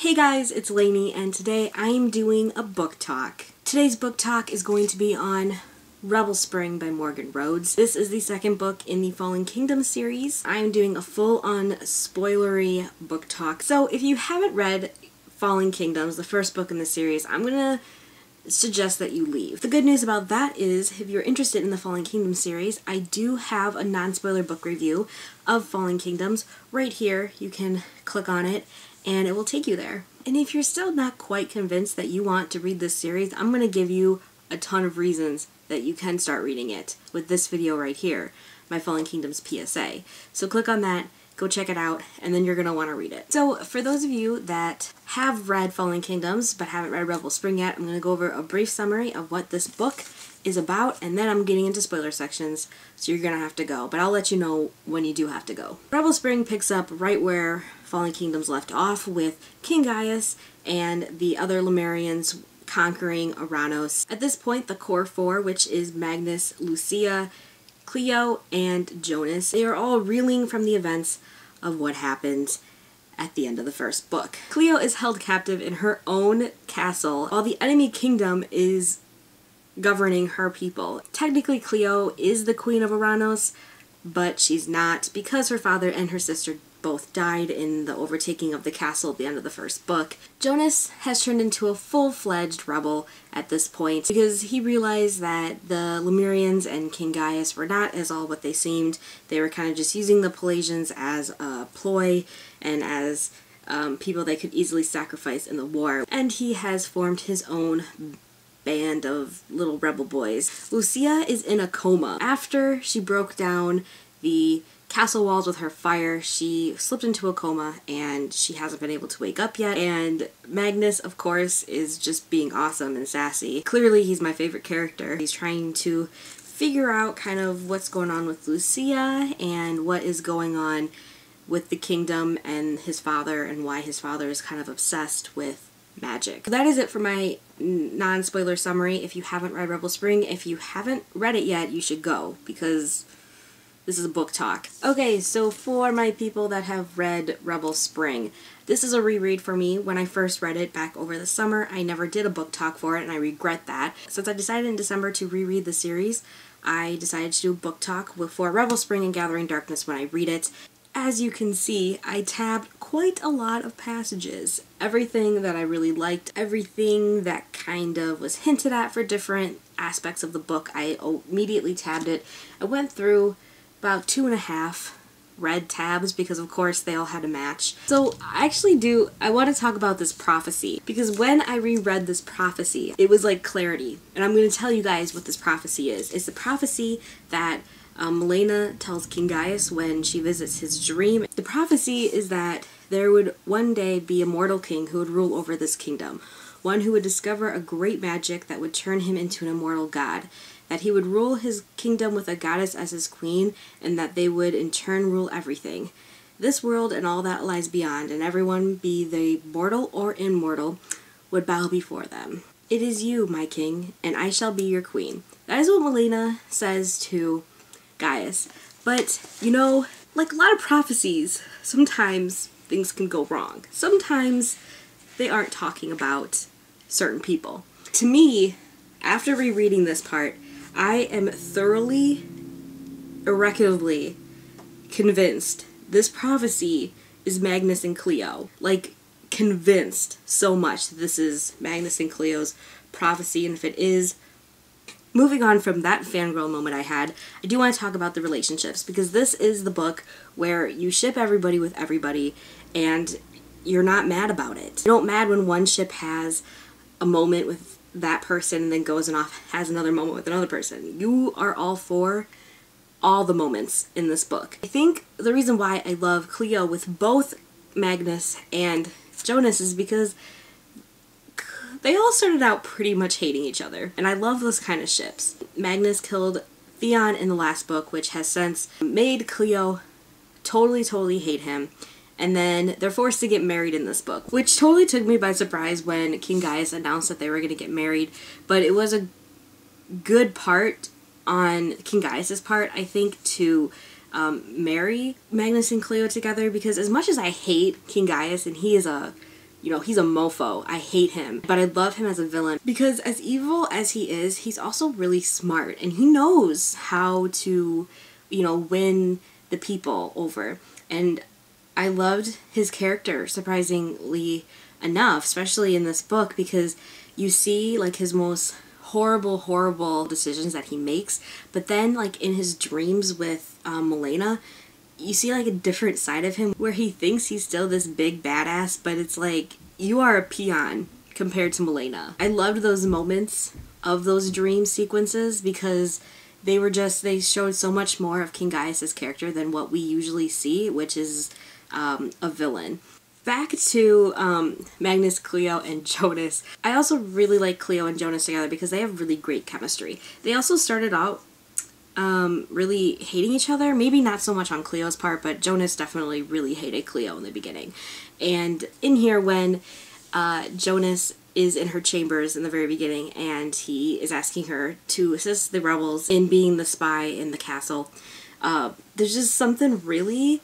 Hey guys, it's Lainey, and today I am doing a book talk. Today's book talk is going to be on Rebel Spring by Morgan Rhodes. This is the second book in the Fallen Kingdom series. I am doing a full-on spoilery book talk. So if you haven't read Fallen Kingdoms, the first book in the series, I'm gonna suggest that you leave. The good news about that is, if you're interested in the Fallen Kingdom series, I do have a non-spoiler book review of Fallen Kingdoms right here. You can click on it and it will take you there. And if you're still not quite convinced that you want to read this series, I'm going to give you a ton of reasons that you can start reading it with this video right here, my Fallen Kingdoms PSA. So click on that, go check it out, and then you're going to want to read it. So for those of you that have read Fallen Kingdoms but haven't read Rebel Spring yet, I'm going to go over a brief summary of what this book is about, and then I'm getting into spoiler sections, so you're going to have to go. But I'll let you know when you do have to go. Rebel Spring picks up right where Fallen Kingdoms left off, with King Gaius and the other Lemurians conquering Aranos. At this point, the core four, which is Magnus, Lucia, Cleo, and Jonas, they are all reeling from the events of what happened at the end of the first book. Cleo is held captive in her own castle, while the enemy kingdom is governing her people. Technically, Cleo is the queen of Aranos, but she's not, because her father and her sister both died in the overtaking of the castle at the end of the first book. Jonas has turned into a full-fledged rebel at this point because he realized that the Lemurians and King Gaius were not as all what they seemed. They were kind of just using the Pelasians as a ploy and as people they could easily sacrifice in the war. And he has formed his own band of little rebel boys. Lucia is in a coma. After she broke down the castle walls with her fire, she slipped into a coma and she hasn't been able to wake up yet. And Magnus, of course, is just being awesome and sassy. Clearly he's my favorite character. He's trying to figure out kind of what's going on with Lucia and what is going on with the kingdom and his father, and why his father is kind of obsessed with magic. That is it for my non-spoiler summary. If you haven't read Rebel Spring, if you haven't read it yet, you should go, because this is a book talk. Okay, so for my people that have read Rebel Spring, this is a reread for me. When I first read it back over the summer, I never did a book talk for it, and I regret that. Since I decided in December to reread the series, I decided to do a book talk for Rebel Spring and Gathering Darkness when I read it. As you can see, I tabbed quite a lot of passages. Everything that I really liked, everything that kind of was hinted at for different aspects of the book, I immediately tabbed it. I went through about 2.5 red tabs because of course they all had to match. So I want to talk about this prophecy, because when I reread this prophecy, it was like clarity. And I'm going to tell you guys what this prophecy is. It's the prophecy that Melena tells King Gaius when she visits his dream. The prophecy is that there would one day be a mortal king who would rule over this kingdom. One who would discover a great magic that would turn him into an immortal god. That he would rule his kingdom with a goddess as his queen, and that they would in turn rule everything. This world and all that lies beyond, and everyone, be they mortal or immortal, would bow before them. It is you, my king, and I shall be your queen. That is what Melena says to Gaius. But, you know, like a lot of prophecies, sometimes things can go wrong. Sometimes they aren't talking about certain people. To me, after rereading this part, I am thoroughly, irrevocably convinced this prophecy is Magnus and Cleo. Like, convinced so much that this is Magnus and Cleo's prophecy, and if it is, moving on from that fangirl moment I had, I do want to talk about the relationships, because this is the book where you ship everybody with everybody, and you're not mad about it. You're not mad when one ship has a moment with that person and then goes and has another moment with another person. You are all for all the moments in this book. I think the reason why I love Cleo with both Magnus and Jonas is because they all started out pretty much hating each other, and I love those kind of ships. Magnus killed Theon in the last book, which has since made Cleo totally hate him, and then they're forced to get married in this book, which totally took me by surprise when King Gaius announced that they were going to get married, but it was a good part on King Gaius's part, I think, to marry Magnus and Cleo together, because as much as I hate King Gaius, and he is a you know, he's a mofo. I hate him. But I love him as a villain because as evil as he is, he's also really smart and he knows how to, you know, win the people over. And I loved his character, surprisingly enough, especially in this book, because you see like his most horrible decisions that he makes, but then like in his dreams with Milena, you see like a different side of him where he thinks he's still this big badass, but it's like, you are a peon compared to Milena. I loved those moments of those dream sequences because they showed so much more of King Gaius' character than what we usually see, which is a villain. Back to Magnus, Cleo, and Jonas. I also really like Cleo and Jonas together because they have really great chemistry. They also started out really hating each other. Maybe not so much on Cleo's part, but Jonas definitely really hated Cleo in the beginning. And in here, when Jonas is in her chambers in the very beginning and he is asking her to assist the rebels in being the spy in the castle, there's just something really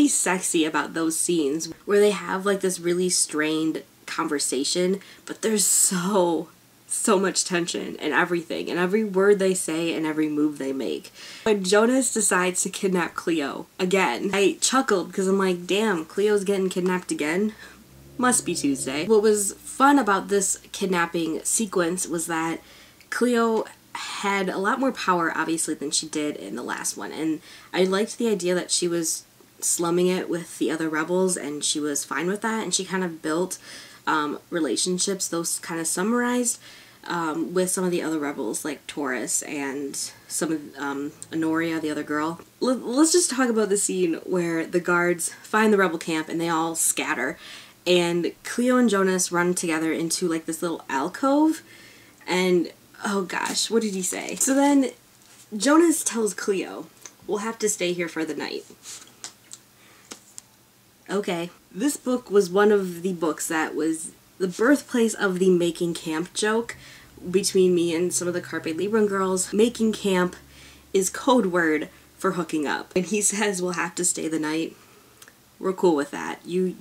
sexy about those scenes where they have like this really strained conversation, but there's so much tension and everything, and every word they say and every move they make. When Jonas decides to kidnap Cleo again, I chuckled because I'm like, damn, Cleo's getting kidnapped again? Must be Tuesday. What was fun about this kidnapping sequence was that Cleo had a lot more power, obviously, than she did in the last one, and I liked the idea that she was slumming it with the other rebels and she was fine with that, and she kind of built relationships, those kind of summarized with some of the other rebels like Taurus and some of Honoria, the other girl. Let's just talk about the scene where the guards find the rebel camp and they all scatter, and Cleo and Jonas run together into like this little alcove, and oh gosh, what did he say? So then Jonas tells Cleo, we'll have to stay here for the night. Okay. This book was one of the books that was the birthplace of the making camp joke between me and some of the Carpe Librum girls. Making camp is code word for hooking up. And he says we'll have to stay the night. We're cool with that. You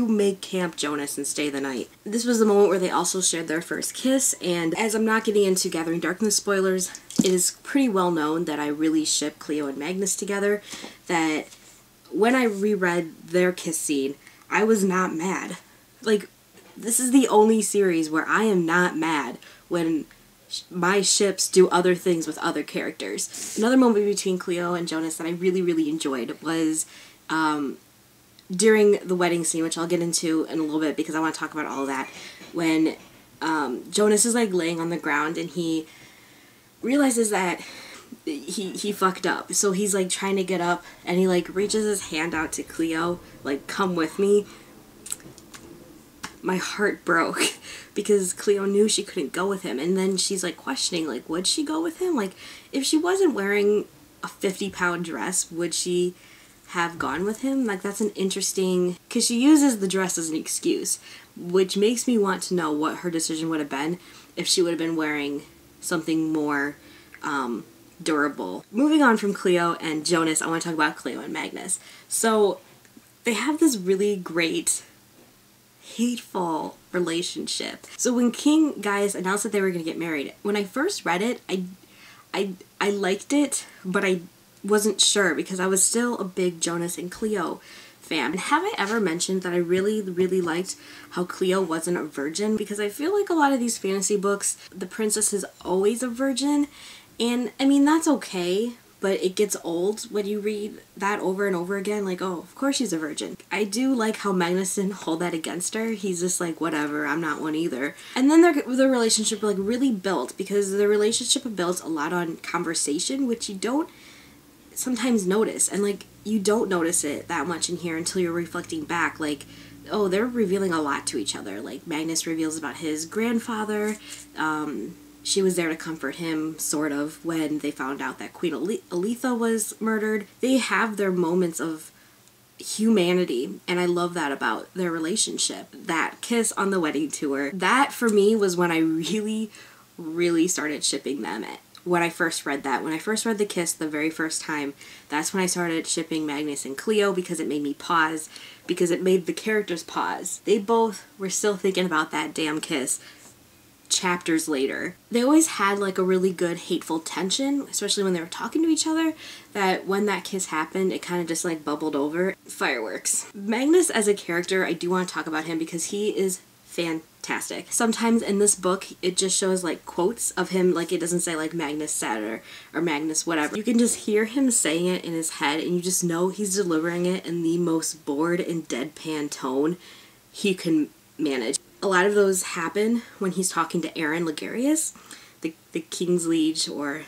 make camp, Jonas, and stay the night. This was the moment where they also shared their first kiss, and as I'm not getting into Gathering Darkness spoilers, it is pretty well known that I really ship Cleo and Magnus together, that when I reread their kiss scene, I was not mad. Like, this is the only series where I am not mad when my ships do other things with other characters. Another moment between Cleo and Jonas that I really enjoyed was during the wedding scene, which I'll get into in a little bit because I want to talk about all of that, when Jonas is like laying on the ground and he realizes that he fucked up. So he's like trying to get up and he like reaches his hand out to Cleo, like, come with me. My heart broke because Cleo knew she couldn't go with him, and then she's like questioning, like, would she go with him? Like, if she wasn't wearing a 50-pound dress, would she have gone with him? Like, that's an interesting, because she uses the dress as an excuse, which makes me want to know what her decision would have been if she would have been wearing something more durable. Moving on from Cleo and Jonas, I want to talk about Cleo and Magnus. So they have this really great hateful relationship. So when King Gaius announced that they were going to get married, when I first read it, I liked it, but I wasn't sure because I was still a big Jonas and Cleo fan. And have I ever mentioned that I really liked how Cleo wasn't a virgin? Because I feel like a lot of these fantasy books, the princess is always a virgin, and I mean, that's okay, but it gets old when you read that over and over again, like, oh, of course she's a virgin. I do like how Magnus didn't hold that against her. He's just like, whatever, I'm not one either. And then their relationship like really built, because the relationship built a lot on conversation, which you don't sometimes notice, and like you don't notice it that much in here until you're reflecting back, like, oh, they're revealing a lot to each other. Like, Magnus reveals about his grandfather. She was there to comfort him, sort of, when they found out that Queen Aletha was murdered. They have their moments of humanity, and I love that about their relationship. That kiss on the wedding tour, that for me was when I really started shipping them when I first read that. When I first read The Kiss the very first time, that's when I started shipping Magnus and Cleo, because it made me pause, because it made the characters pause. They both were still thinking about that damn kiss chapters later. They always had like a really good hateful tension, especially when they were talking to each other, that when that kiss happened, it kind of just like bubbled over. Fireworks. Magnus as a character, I do want to talk about him because he is fantastic. Sometimes in this book, it just shows like quotes of him, like it doesn't say like Magnus said or Magnus whatever. You can just hear him saying it in his head, and you just know he's delivering it in the most bored and deadpan tone he can manage. A lot of those happen when he's talking to Aaron Ligarius, the King's Liege, or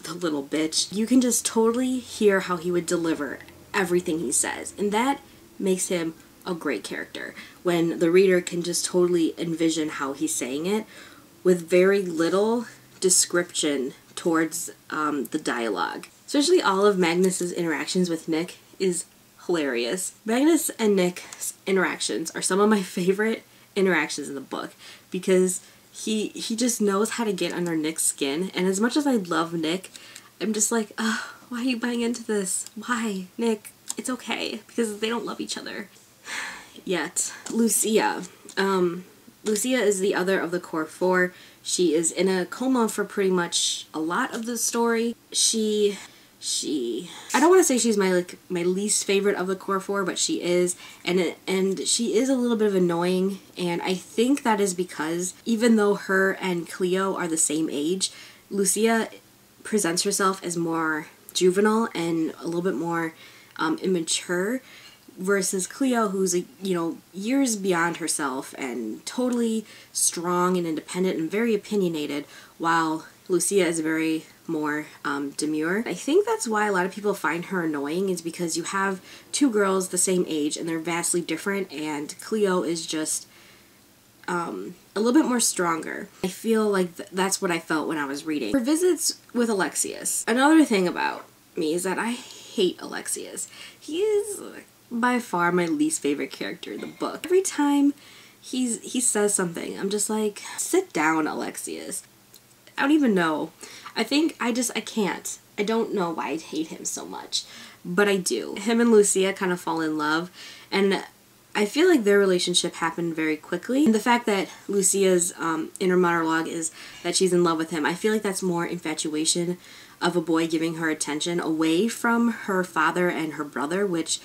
the little bitch. You can just totally hear how he would deliver everything he says, and that makes him a great character, when the reader can just totally envision how he's saying it with very little description towards the dialogue. Especially all of Magnus's interactions with Nick is hilarious. Magnus and Nick's interactions are some of my favorite interactions in the book, because he just knows how to get under Nick's skin, and as much as I love Nick, I'm just like, why are you buying into this? Why, Nick? It's okay, because they don't love each other yet. Lucia. Lucia is the other of the core four. She is in a coma for pretty much a lot of the story. I don't want to say she's my least favorite of the core four, but she is, and she is a little bit of annoying, and I think that is because even though her and Cleo are the same age, Lucia presents herself as more juvenile and a little bit more immature, versus Cleo, who's years beyond herself and totally strong and independent and very opinionated, while Lucia is very more demure. I think that's why a lot of people find her annoying, is because you have two girls the same age and they're vastly different, and Cleo is just a little bit more stronger. I feel like that's what I felt when I was reading. Her visits with Alexius. Another thing about me is that I hate Alexius. He is by far my least favorite character in the book. Every time he says something, I'm just like, sit down, Alexius. I don't even know. I think I can't. I don't know why I hate him so much, but I do. Him and Lucia kind of fall in love, and I feel like their relationship happened very quickly. And the fact that Lucia's inner monologue is that she's in love with him, I feel like that's more infatuation of a boy giving her attention away from her father and her brother, which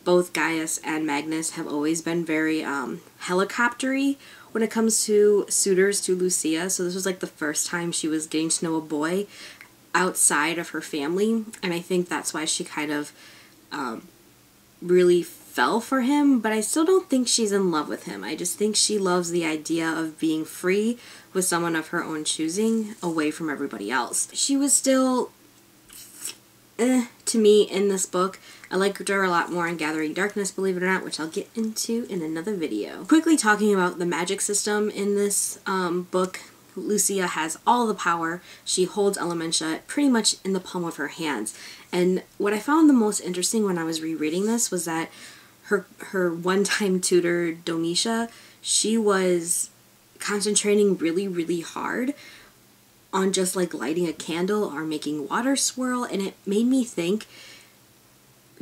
both Gaius and Magnus have always been very helicoptery when it comes to suitors to Lucia. So this was like the first time she was getting to know a boy outside of her family, and I think that's why she kind of really fell for him, but I still don't think she's in love with him. I just think she loves the idea of being free with someone of her own choosing, away from everybody else. She was still to me in this book. I liked her a lot more in Gathering Darkness, believe it or not, which I'll get into in another video. Quickly talking about the magic system in this book, Lucia has all the power. She holds Elementia pretty much in the palm of her hands. And what I found the most interesting when I was rereading this was that her one-time tutor, Domitia, she was concentrating really, really hard on just like lighting a candle or making water swirl, and it made me think,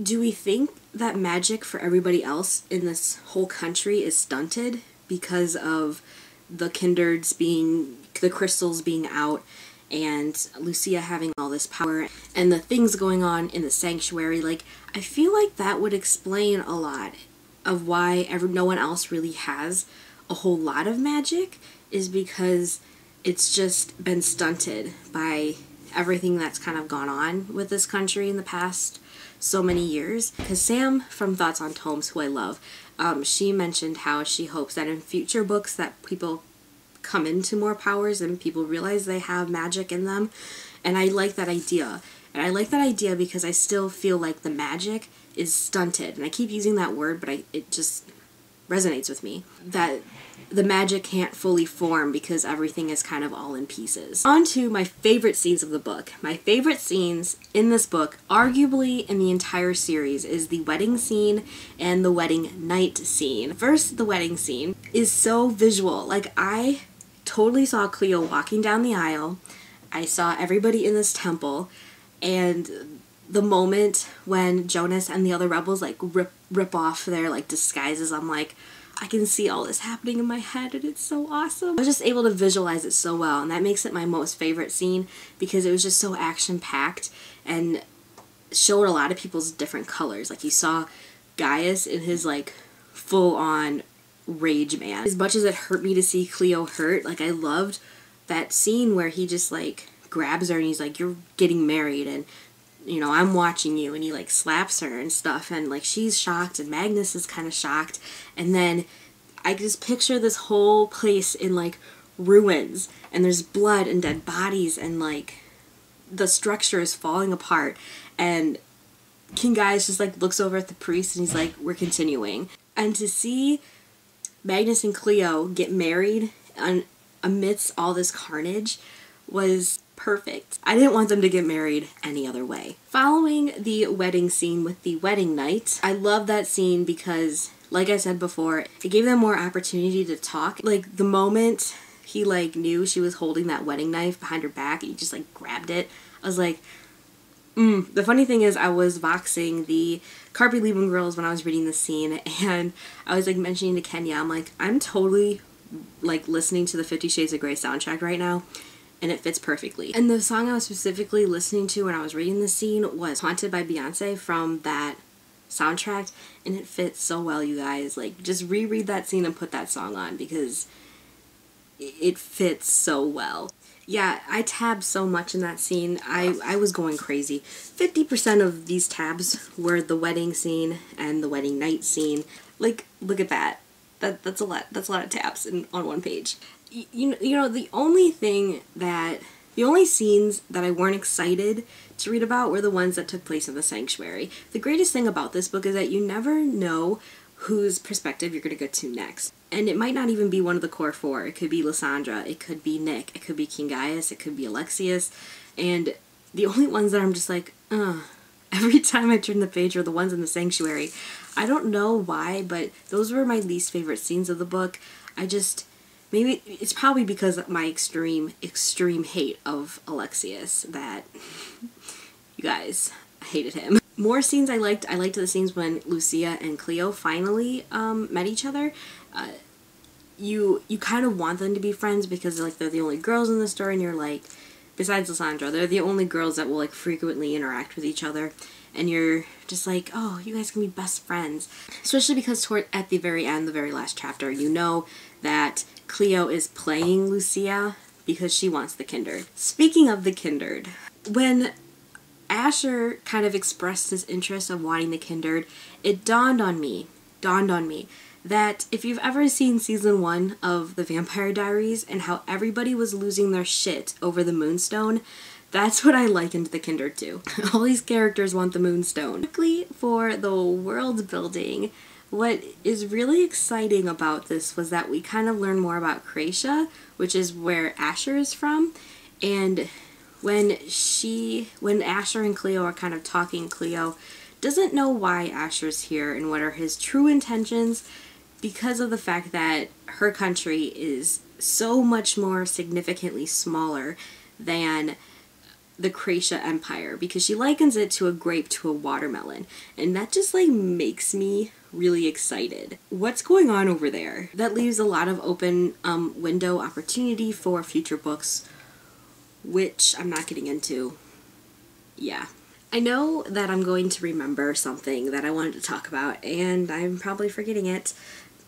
do we think that magic for everybody else in this whole country is stunted because of the kindreds being, the crystals being out, and Lucia having all this power, and the things going on in the sanctuary? Like, I feel like that would explain a lot of why no one else really has a whole lot of magic, is because it's just been stunted by everything that's kind of gone on with this country in the past so many years. Because Sam from Thoughts on Tomes, who I love, she mentioned how she hopes that in future books that people come into more powers and people realize they have magic in them. And I like that idea. And I like that idea because I still feel like the magic is stunted. And I keep using that word, but it just resonates with me. That the magic can't fully form because everything is kind of all in pieces. On to my favorite scenes of the book. My favorite scenes in this book, arguably in the entire series, is the wedding scene and the wedding night scene. First, the wedding scene is so visual. Like, I totally saw Cleo walking down the aisle, I saw everybody in this temple, and the moment when Jonas and the other rebels like rip off their like disguises, I'm like, I can see all this happening in my head, and it's so awesome. I was just able to visualize it so well, and that makes it my most favorite scene because it was just so action-packed and showed a lot of people's different colors. Like, you saw Gaius in his like full-on rage man. As much as it hurt me to see Cleo hurt, like, I loved that scene where he just like grabs her and he's like, you're getting married, and you know, I'm watching you, and he like slaps her and stuff, and like she's shocked and Magnus is kind of shocked, and then I just picture this whole place in like ruins, and there's blood and dead bodies, and like the structure is falling apart, and King Gaius just like looks over at the priest and he's like, we're continuing. And to see Magnus and Cleo get married amidst all this carnage was perfect. I didn't want them to get married any other way. Following the wedding scene with the wedding night, I love that scene because, like I said before, it gave them more opportunity to talk. Like, the moment he like knew she was holding that wedding knife behind her back, he just like grabbed it. I was like, The funny thing is, I was voxing the Carpe Lieben girls when I was reading this scene, and I was like mentioning to Kenya, I'm like, I'm totally like listening to the 50 Shades of Grey soundtrack right now, and it fits perfectly. And the song I was specifically listening to when I was reading this scene was Haunted by Beyonce from that soundtrack, and it fits so well, you guys. Like, just reread that scene and put that song on because it fits so well. Yeah, I tabbed so much in that scene. I was going crazy. 50% of these tabs were the wedding scene and the wedding night scene. Like, look at that. That's a lot. That's a lot of tabs on one page. You know, the only scenes that I weren't excited to read about were the ones that took place in the sanctuary. The greatest thing about this book is that you never know whose perspective you're going to get to next. And it might not even be one of the core four. It could be Lysandra, it could be Nick, it could be King Gaius, it could be Alexius, and the only ones that I'm just like, every time I turn the page are the ones in the sanctuary. I don't know why, but those were my least favorite scenes of the book. Maybe it's probably because of my extreme hate of Alexius that you guys hated him. More scenes I liked the scenes when Lucia and Cleo finally met each other. You kind of want them to be friends because like they're the only girls in the story, and you're like, besides Lysandra, they're the only girls that will like frequently interact with each other, and you're just like, oh, you guys can be best friends. Especially because at the very end, the very last chapter, you know that Cleo is playing Lucia because she wants the kindred. Speaking of the kindred, when Asher kind of expressed his interest of wanting the kindred, it dawned on me that if you've ever seen season 1 of The Vampire Diaries and how everybody was losing their shit over the Moonstone, that's what I likened the kindred to. All these characters want the Moonstone. Quickly, for the world building, what is really exciting about this was that we kind of learn more about Croatia, which is where Asher is from, and when Asher and Cleo are kind of talking, Cleo doesn't know why Asher's here and what are his true intentions, because of the fact that her country is so much more significantly smaller than the Croatia Empire, because she likens it to a grape to a watermelon, and that just like makes me really excited. What's going on over there? That leaves a lot of open window opportunity for future books, which I'm not getting into. Yeah. I know that I'm going to remember something that I wanted to talk about, and I'm probably forgetting it,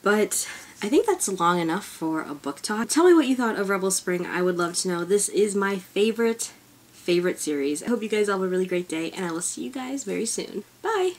but I think that's long enough for a book talk. Tell me what you thought of Rebel Spring. I would love to know. This is my favorite series. I hope you guys all have a really great day, and I will see you guys very soon. Bye!